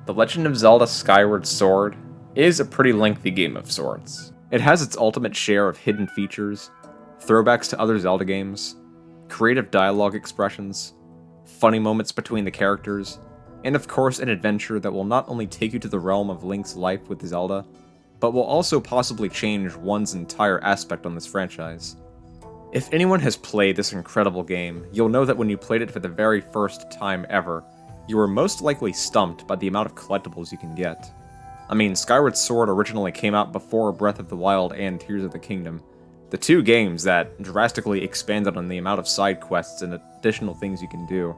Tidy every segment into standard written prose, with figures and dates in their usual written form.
The Legend of Zelda Skyward Sword is a pretty lengthy game of sorts. It has its ultimate share of hidden features, throwbacks to other Zelda games, creative dialogue expressions, funny moments between the characters, and of course an adventure that will not only take you to the realm of Link's life with Zelda, but will also possibly change one's entire aspect on this franchise. If anyone has played this incredible game, you'll know that when you played it for the very first time ever, you were most likely stumped by the amount of collectibles you can get. I mean, Skyward Sword originally came out before Breath of the Wild and Tears of the Kingdom, the two games that drastically expanded on the amount of side quests and additional things you can do.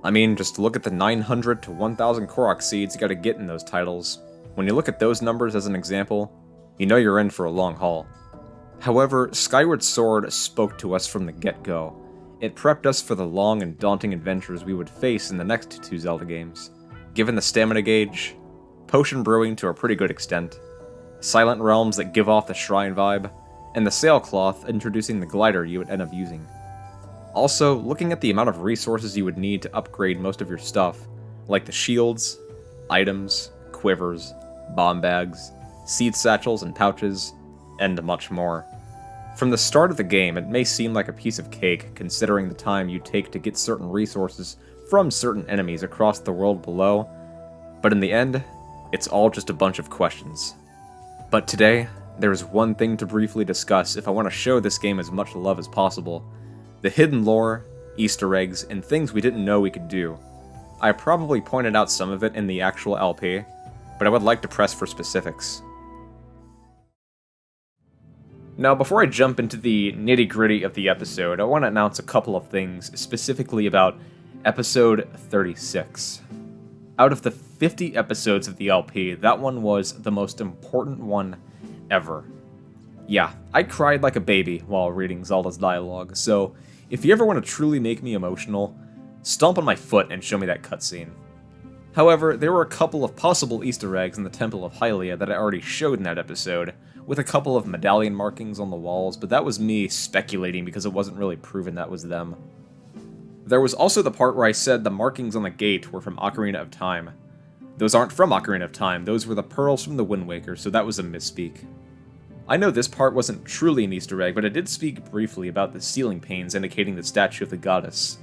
I mean, just look at the 900 to 1000 Korok seeds you gotta get in those titles. When you look at those numbers as an example, you know you're in for a long haul. However, Skyward Sword spoke to us from the get-go. It prepped us for the long and daunting adventures we would face in the next two Zelda games, given the stamina gauge, potion brewing to a pretty good extent, silent realms that give off the shrine vibe, and the sailcloth introducing the glider you would end up using. Also, looking at the amount of resources you would need to upgrade most of your stuff, like the shields, items, quivers, bomb bags, seed satchels and pouches, and much more. From the start of the game, it may seem like a piece of cake, considering the time you take to get certain resources from certain enemies across the world below, but in the end, it's all just a bunch of questions. But today, there's one thing to briefly discuss if I want to show this game as much love as possible: the hidden lore, Easter eggs, and things we didn't know we could do. I probably pointed out some of it in the actual LP, but I would like to press for specifics. Now, before I jump into the nitty-gritty of the episode, I want to announce a couple of things, specifically about episode 36. Out of the 50 episodes of the LP, that one was the most important one ever. Yeah, I cried like a baby while reading Zelda's dialogue, so if you ever want to truly make me emotional, stomp on my foot and show me that cutscene. However, there were a couple of possible Easter eggs in the Temple of Hylia that I already showed in that episode, with a couple of medallion markings on the walls, but that was me speculating because it wasn't really proven that was them. There was also the part where I said the markings on the gate were from Ocarina of Time. Those aren't from Ocarina of Time, those were the pearls from the Wind Waker, so that was a misspeak. I know this part wasn't truly an Easter egg, but I did speak briefly about the ceiling panes indicating the statue of the goddess.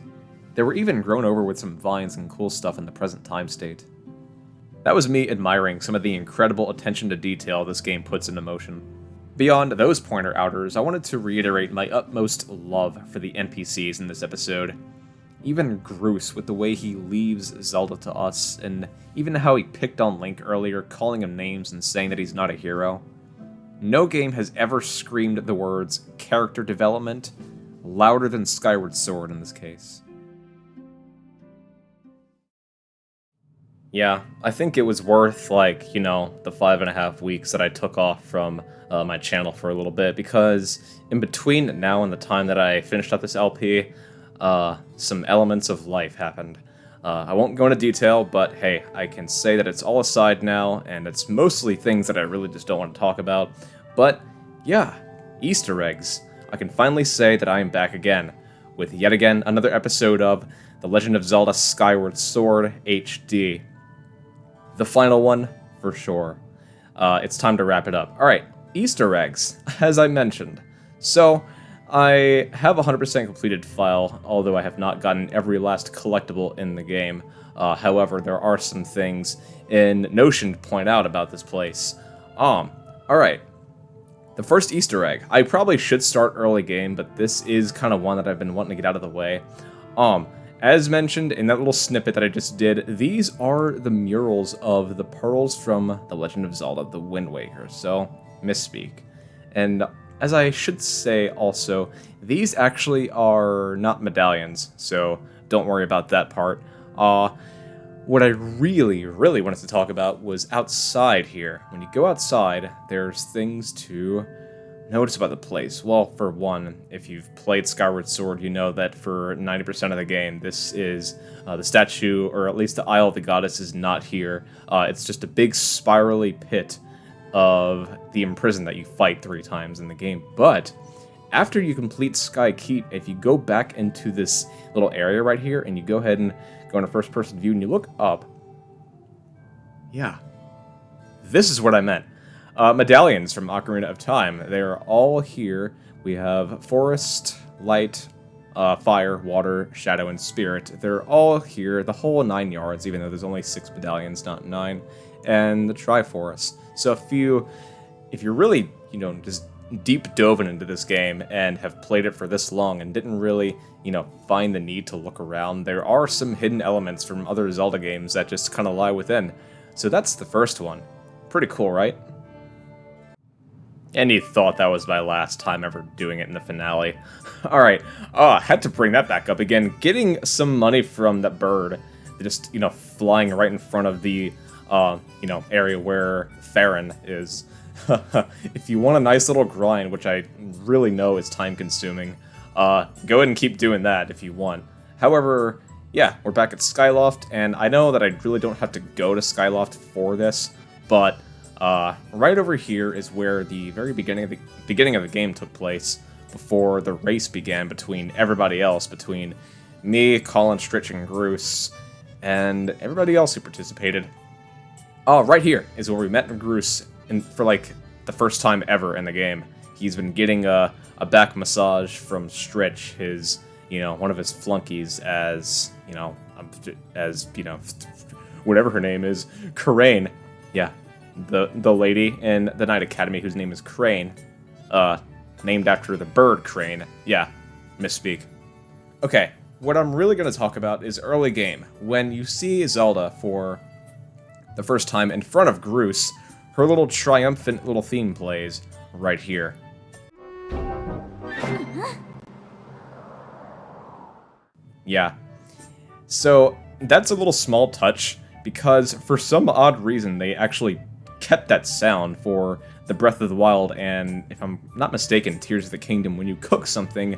They were even grown over with some vines and cool stuff in the present time state. That was me admiring some of the incredible attention to detail this game puts into motion. Beyond those pointer outers, I wanted to reiterate my utmost love for the NPCs in this episode. Even Groose with the way he leaves Zelda to us, and even how he picked on Link earlier, calling him names and saying that he's not a hero. No game has ever screamed the words character development louder than Skyward Sword in this case. Yeah, I think it was worth, the 5.5 weeks that I took off from my channel for a little bit, because in between now and the time that I finished up this LP, some elements of life happened. I won't go into detail, but hey, I can say that it's all aside now, and it's mostly things that I really just don't want to talk about. But yeah, Easter eggs. I can finally say that I am back again, with yet again another episode of The Legend of Zelda Skyward Sword HD. The final one, for sure. It's time to wrap it up. Alright, Easter eggs, as I mentioned. So, I have a 100% completed file, although I have not gotten every last collectible in the game. However, there are some things in Notion to point out about this place. Alright. The first Easter egg. I probably should start early game, but this is kind of one that I've been wanting to get out of the way. As mentioned in that little snippet that I just did, these are the murals of the pearls from The Legend of Zelda, the Wind Waker, so misspeak. And as I should say also, these actually are not medallions, so don't worry about that part. What I really wanted to talk about was outside here. When you go outside, there's things to notice about the place. Well, for one, if you've played Skyward Sword, you know that for 90% of the game, this is the statue, or at least the Isle of the Goddess, is not here. It's just a big spirally pit of the imprisoned that you fight 3 times in the game. But after you complete Sky Keep, if you go back into this little area right here, and you go ahead and go into first-person view, and you look up, Yeah, this is what I meant. Medallions from Ocarina of Time. They're all here. We have Forest, Light, Fire, Water, Shadow, and Spirit. They're all here, the whole 9 yards, even though there's only 6 medallions, not 9. And the Triforest. So if you're really, just deep dove into this game and have played it for this long and didn't really, find the need to look around, there are some hidden elements from other Zelda games that just kind of lie within. So that's the first one. Pretty cool, right? And you thought that was my last time ever doing it in the finale. Alright, had to bring that back up again. Getting some money from that bird, just, flying right in front of the, area where Farron is. If you want a nice little grind, which I really know is time-consuming, go ahead and keep doing that if you want. However, yeah, we're back at Skyloft, and I know that I really don't have to go to Skyloft for this, but right over here is where the very beginning of the game took place, before the race began between everybody else, between me, Koholint, Stritch, and Groose, and everybody else who participated. Right here is where we met Groose for like the first time ever in the game. He's been getting a back massage from Stritch, his one of his flunkies, as whatever her name is, Crane. Yeah, the lady in the Knight Academy whose name is Crane, named after the bird Crane. Yeah, misspeak. Okay, what I'm really going to talk about is early game. When you see Zelda for the first time in front of Groose, her little triumphant little theme plays right here. Yeah. So that's a little small touch, because for some odd reason they actually kept that sound for the Breath of the Wild, and if I'm not mistaken, Tears of the Kingdom. When you cook something,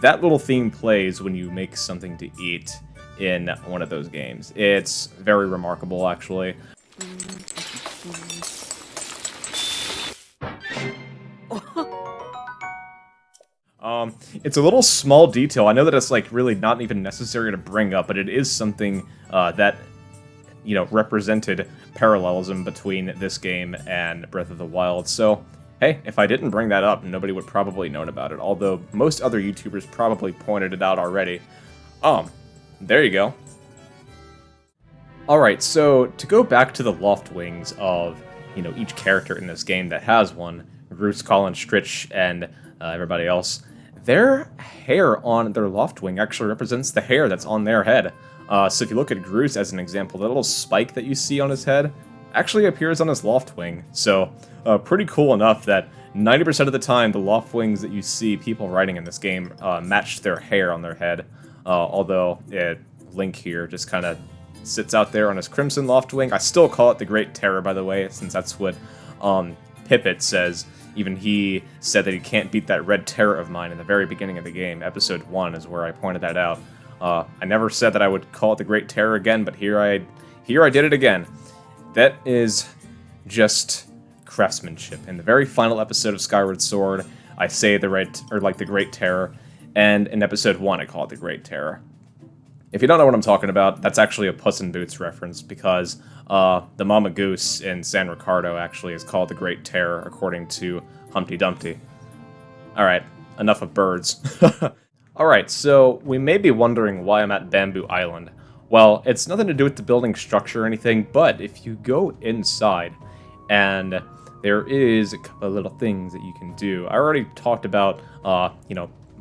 that little theme plays when you make something to eat in one of those games. It's very remarkable, actually. It's a little small detail. I know that it's like really not even necessary to bring up, but it is something that represented parallelism between this game and Breath of the Wild. So, hey, if I didn't bring that up, nobody would probably known about it, although most other YouTubers probably pointed it out already. There you go. Alright, so to go back to the Loftwings of, each character in this game that has one, Groose, Koholint, Stritch, and everybody else, their hair on their Loftwing actually represents the hair that's on their head. So if you look at Groose as an example, that little spike that you see on his head actually appears on his Loftwing. So pretty cool enough that 90% of the time the Loftwings that you see people riding in this game match their hair on their head. Although Link here just kind of sits out there on his Crimson Loftwing. I still call it the Great Terror, by the way, since that's what Pippet says. Even he said that he can't beat that Red Terror of mine in the very beginning of the game. Episode 1 is where I pointed that out. I never said that I would call it the Great Terror again, but here I did it again. That is just craftsmanship. In the very final episode of Skyward Sword, I say the Great Terror, and in episode 1 I call it the Great Terror. If you don't know what I'm talking about, that's actually a Puss in Boots reference, because the Mama Goose in San Ricardo actually is called the Great Terror, according to Humpty Dumpty. Alright, enough of birds. Alright, so we may be wondering why I'm at Bamboo Island. Well, it's nothing to do with the building structure or anything, but if you go inside, and there is a couple of little things that you can do. I already talked about,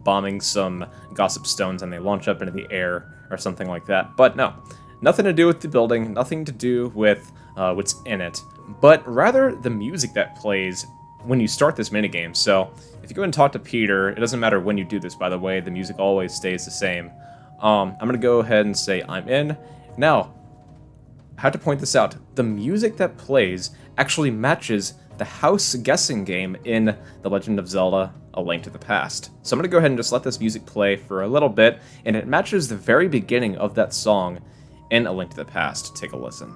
bombing some gossip stones and they launch up into the air, or something like that. But no, nothing to do with the building, nothing to do with what's in it, but rather the music that plays when you start this minigame. So if you go and talk to Peter, it doesn't matter when you do this, by the way, the music always stays the same. I'm going to go ahead and say I'm in. Now, I have to point this out. The music that plays actually matches the house guessing game in The Legend of Zelda: A Link to the Past. So I'm going to go ahead and just let this music play for a little bit, and it matches the very beginning of that song in A Link to the Past. Take a listen.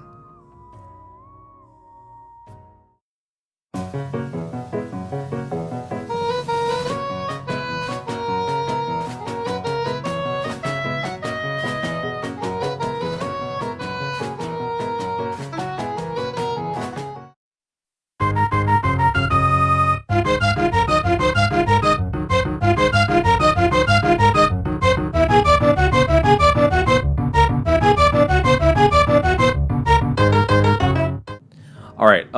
Alright,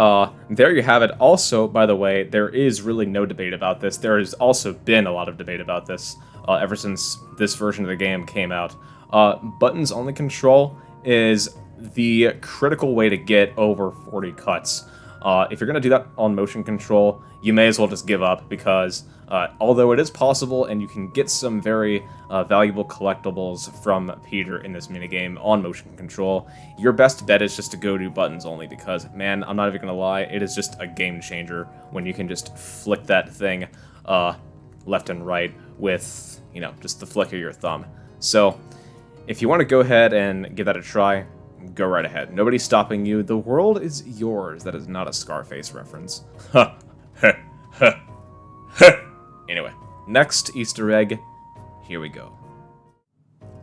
there you have it. Also, by the way, there is really no debate about this. There has also been a lot of debate about this ever since this version of the game came out. Buttons-only control is the critical way to get over 40 cuts. If you're going to do that on motion control, you may as well just give up, because although it is possible and you can get some very valuable collectibles from Peter in this minigame on motion control, your best bet is just to go to buttons only, because, man, I'm not even going to lie, it is just a game changer when you can just flick that thing left and right with, you know, just the flick of your thumb. So, if you want to go ahead and give that a try, go right ahead. Nobody's stopping you. The world is yours. That is not a Scarface reference. Ha! Ha! Ha! Ha! Anyway, next Easter egg. Here we go.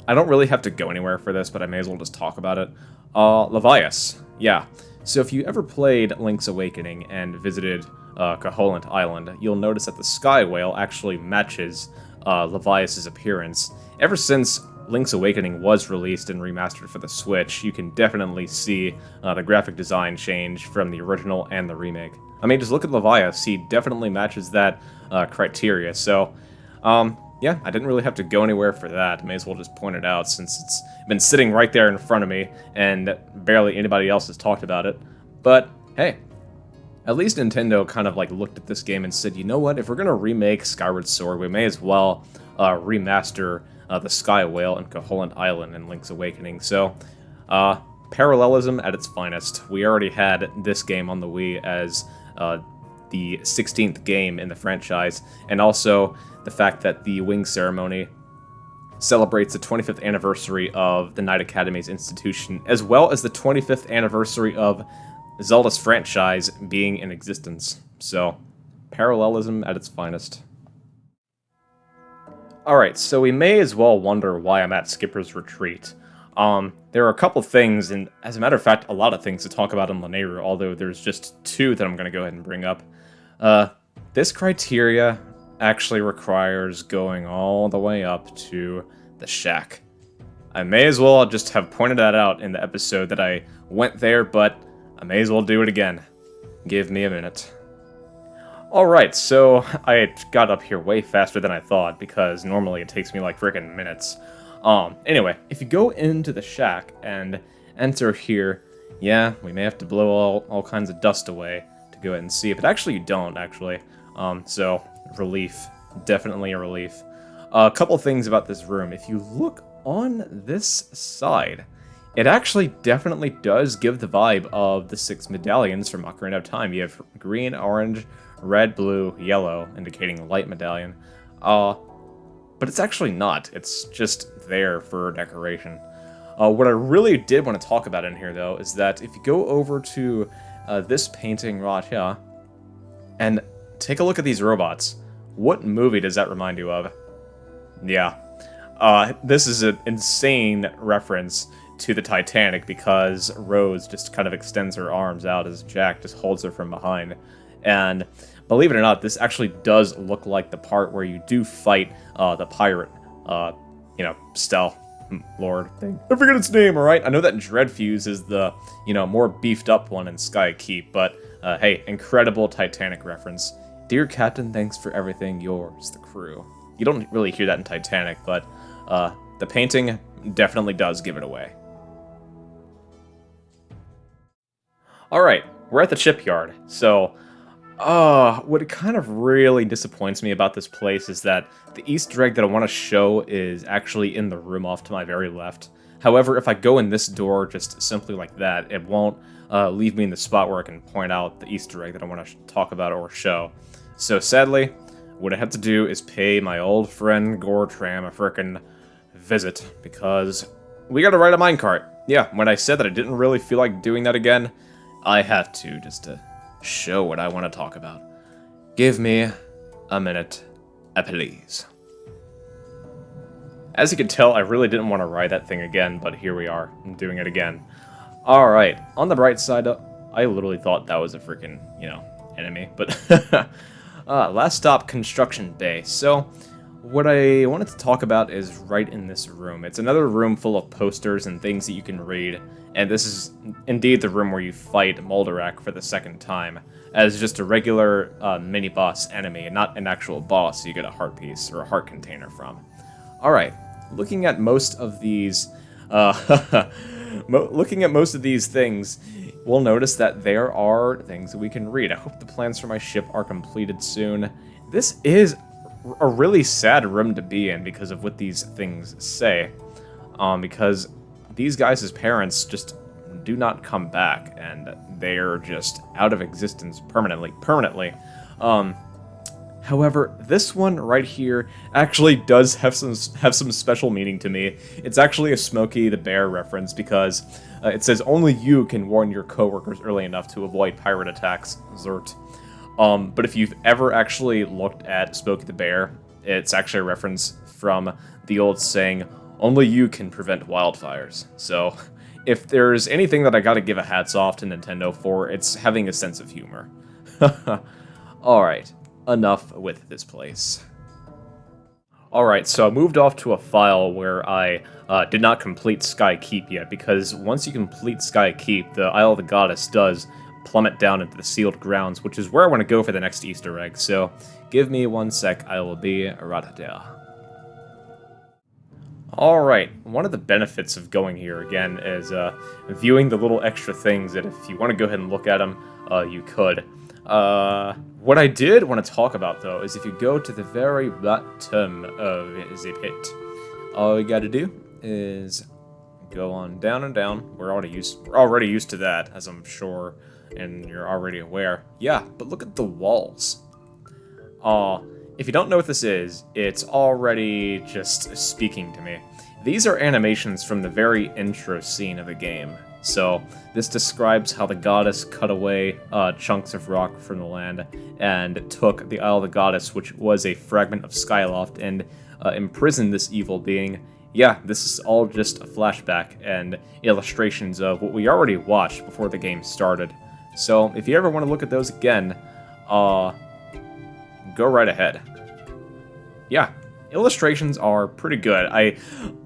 I don't really have to go anywhere for this, but I may as well just talk about it. Levias. Yeah. So if you ever played Link's Awakening and visited Koholint Island, you'll notice that the Sky Whale actually matches Levias' appearance. Ever since Link's Awakening was released and remastered for the Switch, you can definitely see the graphic design change from the original and the remake. I mean, just look at Levias, he definitely matches that criteria, so, yeah, I didn't really have to go anywhere for that. May as well just point it out, since it's been sitting right there in front of me, and barely anybody else has talked about it. But, hey, at least Nintendo kind of, like, looked at this game and said, you know what, if we're gonna remake Skyward Sword, we may as well remaster the Sky Whale and Koholint Island in Link's Awakening. So, parallelism at its finest. We already had this game on the Wii as the 16th game in the franchise, and also the fact that the Wing Ceremony celebrates the 25th anniversary of the Knight Academy's institution, as well as the 25th anniversary of Zelda's franchise being in existence. So, parallelism at its finest. Alright, so we may as well wonder why I'm at Skipper's Retreat. There are a couple things, and as a matter of fact, a lot of things to talk about in Lanayru, although there's just two that I'm going to go ahead and bring up. This criteria actually requires going all the way up to the shack. I may as well just have pointed that out in the episode that I went there, but I may as well do it again. Give me a minute. Alright, so I got up here way faster than I thought, because normally it takes me like frickin' minutes. Anyway, if you go into the shack and enter here, yeah, we may have to blow all kinds of dust away to go ahead and see, but actually you don't, actually. So, relief. Definitely a relief. A couple things about this room. If you look on this side, it actually definitely does give the vibe of the 6 medallions from Ocarina of Time. You have green, orange, red, blue, yellow, indicating a light medallion. But it's actually not. It's just there for decoration. What I really did want to talk about in here, though, is that if you go over to this painting right here, and take a look at these robots, what movie does that remind you of? Yeah. This is an insane reference to the Titanic, because Rose just kind of extends her arms out as Jack just holds her from behind. And believe it or not, this actually does look like the part where you do fight the pirate, stealth lord thing. I forget its name, alright? I know that Dreadfuse is the, more beefed up one in Sky Keep, but hey, incredible Titanic reference. Dear Captain, thanks for everything, yours, the crew. You don't really hear that in Titanic, but the painting definitely does give it away. Alright, we're at the Shipyard, so what kind of really disappoints me about this place is that the Easter egg that I want to show is actually in the room off to my very left. However, if I go in this door just simply like that, it won't leave me in the spot where I can point out the Easter egg that I want to talk about or show. So sadly, what I have to do is pay my old friend Gortram a frickin' visit, because we gotta ride a minecart. Yeah, when I said that I didn't really feel like doing that again, I have to, just to show what I want to talk about. Give me a minute, please. As you can tell, I really didn't want to ride that thing again, but here we are. I'm doing it again. Alright, on the bright side, I literally thought that was a freaking, enemy, but last stop, Construction Bay. So, what I wanted to talk about is right in this room. It's another room full of posters and things that you can read, and this is indeed the room where you fight Moldarak for the second time, as just a regular mini-boss enemy, and not an actual boss you get a heart piece or a heart container from. Alright, looking at most of these... looking at most of these things, we'll notice that there are things that we can read. I hope the plans for my ship are completed soon. This is a really sad room to be in because of what these things say. Because these guys' parents just do not come back, and they're just out of existence permanently. However, this one right here actually does have some special meaning to me. It's actually a Smokey the Bear reference because it says only you can warn your coworkers early enough to avoid pirate attacks. Zert. But if you've ever actually looked at Smokey the Bear, it's actually a reference from the old saying, only you can prevent wildfires. So, if there's anything that I gotta give a hats off to Nintendo for, it's having a sense of humor. Alright, enough with this place. Alright, so I moved off to a file where I did not complete Sky Keep yet, because once you complete Sky Keep, the Isle of the Goddess does plummet down into the sealed grounds, which is where I want to go for the next Easter egg, so give me 1 sec, I will be right there. Alright, one of the benefits of going here again is viewing the little extra things that if you want to go ahead and look at them, you could. What I did want to talk about, though, is if you go to the very bottom of the pit, all you gotta do is go on down and down. We're already used to that, as I'm sure, and you're already aware. Yeah, but look at the walls. If you don't know what this is, it's already just speaking to me. These are animations from the very intro scene of the game. So, this describes how the goddess cut away chunks of rock from the land and took the Isle of the Goddess, which was a fragment of Skyloft, and imprisoned this evil being. Yeah, this is all just a flashback and illustrations of what we already watched before the game started. So, if you ever want to look at those again, go right ahead. Yeah, illustrations are pretty good.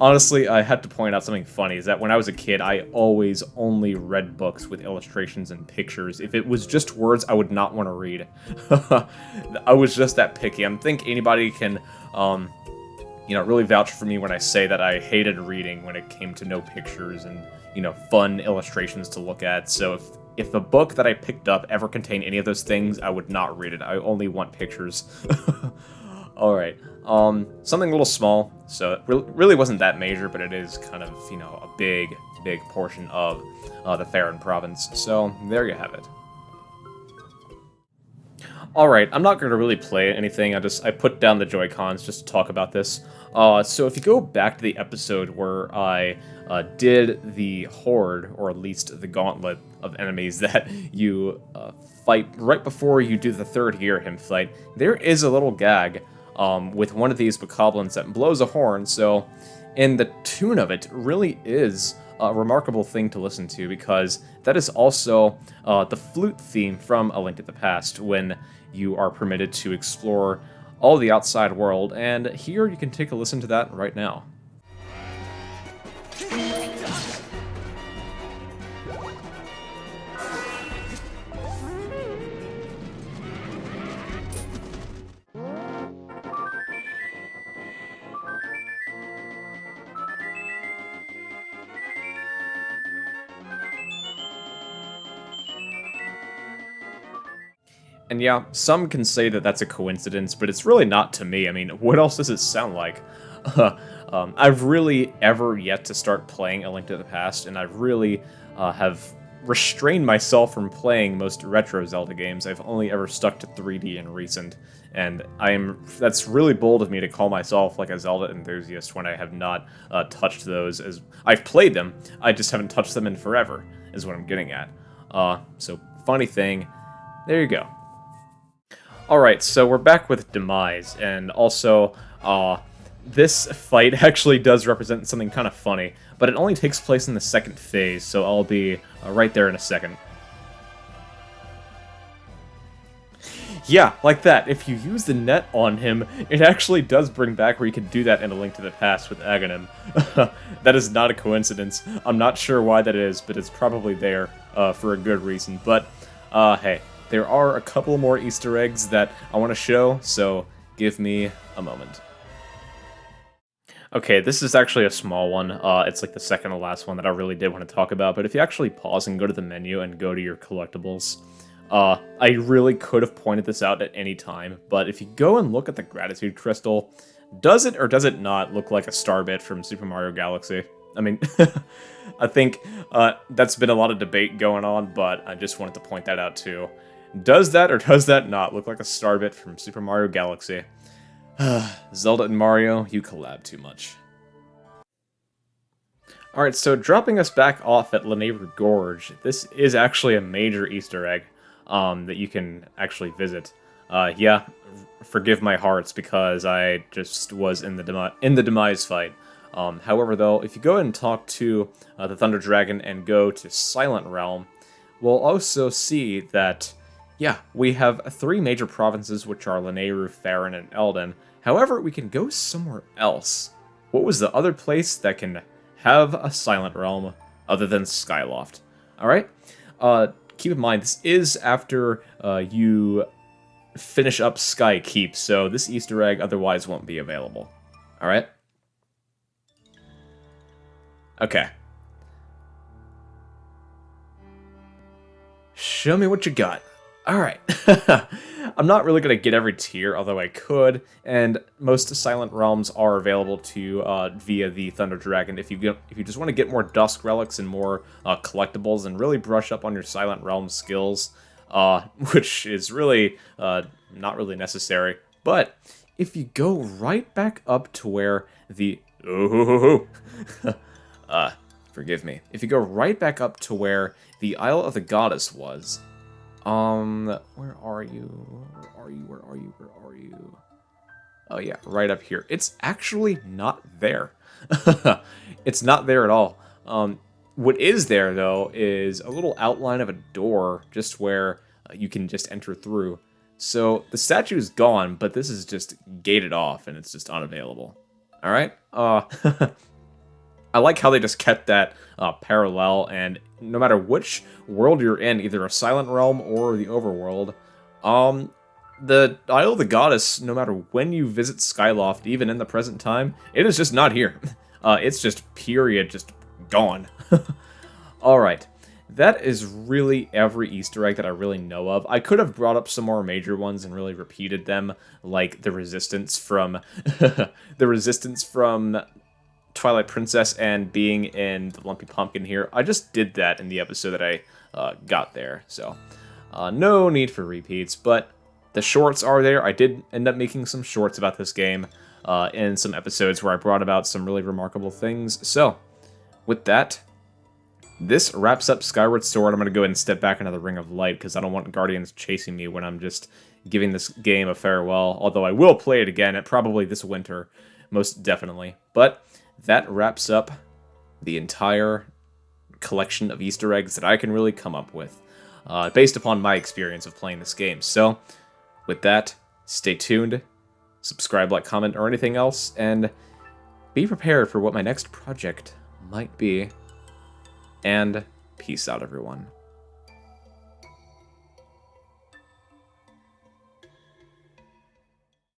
Honestly, I had to point out something funny, is that when I was a kid, I always only read books with illustrations and pictures. If it was just words, I would not want to read. I was just that picky. I think anybody can, really vouch for me when I say that I hated reading when it came to no pictures and, fun illustrations to look at. So if a book that I picked up ever contained any of those things, I would not read it. I only want pictures. Alright, something a little small, so it really wasn't that major, but it is kind of, a big portion of the Theron province, so there you have it. Alright, I'm not going to really play anything, I put down the Joy-Cons just to talk about this. So if you go back to the episode where I did the Horde, or at least the gauntlet of enemies that you fight right before you do the third gear him fight, there is a little gag with one of these bokoblins that blows a horn, so in the tune of it really is a remarkable thing to listen to, because that is also the flute theme from A Link to the Past, when you are permitted to explore all the outside world, and here you can take a listen to that right now. And yeah, some can say that that's a coincidence, but it's really not to me. I mean, what else does it sound like? I've really ever yet to start playing A Link to the Past, and I really have restrained myself from playing most retro Zelda games. I've only ever stuck to 3D and recent, and that's really bold of me to call myself like a Zelda enthusiast when I have not touched those. As I've played them, I just haven't touched them in forever, is what I'm getting at. So, funny thing, there you go. Alright, so we're back with Demise, and also, this fight actually does represent something kind of funny, but it only takes place in the second phase, so I'll be right there in a second. Yeah, like that. If you use the net on him, it actually does bring back where you can do that in A Link to the Past with Agahnim. That is not a coincidence. I'm not sure why that is, but it's probably there for a good reason. But, hey, there are a couple more Easter eggs that I want to show, so give me a moment. Okay, this is actually a small one. It's like the second to last one that I really did want to talk about, but if you actually pause and go to the menu and go to your collectibles, I really could have pointed this out at any time, but if you go and look at the Gratitude Crystal, does it or does it not look like a star bit from Super Mario Galaxy? I mean, I think that's been a lot of debate going on, but I just wanted to point that out too. Does that or does that not look like a star bit from Super Mario Galaxy? Zelda and Mario, you collab too much. Alright, so dropping us back off at Lanayru Gorge, this is actually a major Easter egg that you can actually visit. Yeah, forgive my hearts because I just was in the Demise fight. However, though, if you go and talk to the Thunder Dragon and go to Silent Realm, we'll also see that, yeah, we have 3 major provinces, which are Lanayru, Faron, and Eldin. However, we can go somewhere else. What was the other place that can have a Silent Realm other than Skyloft? Alright? Keep in mind, this is after you finish up Sky Keep, so this Easter egg otherwise won't be available. Alright? Okay. Show me what you got. Alright. I'm not really going to get every tier, although I could, and most Silent Realms are available to you via the Thunder Dragon if you just want to get more Dusk Relics and more collectibles and really brush up on your Silent Realm skills, which is really not really necessary. But if you go right back up to where the... forgive me. If you go right back up to where the Isle of the Goddess was... where are you? Where are you? Where are you? Where are you? Oh yeah, right up here. It's actually not there. It's not there at all. What is there, though, is a little outline of a door just where you can just enter through. So the statue is gone, but this is just gated off, and it's just unavailable. Alright? I like how they just kept that parallel, and no matter which world you're in, either a Silent Realm or the Overworld, the Isle of the Goddess, no matter when you visit Skyloft, even in the present time, it is just not here. It's just period, just gone. Alright, that is really every Easter egg that I really know of. I could have brought up some more major ones and really repeated them, like the resistance from Twilight Princess and being in the Lumpy Pumpkin here. I just did that in the episode that I got there, so no need for repeats, but the shorts are there. I did end up making some shorts about this game in some episodes where I brought about some really remarkable things. So, with that, this wraps up Skyward Sword. I'm going to go ahead and step back into the Ring of Light because I don't want Guardians chasing me when I'm just giving this game a farewell, although I will play it again, probably this winter, most definitely. But that wraps up the entire collection of Easter eggs that I can really come up with, based upon my experience of playing this game. So, with that, stay tuned, subscribe, like, comment, or anything else, and be prepared for what my next project might be. And peace out, everyone.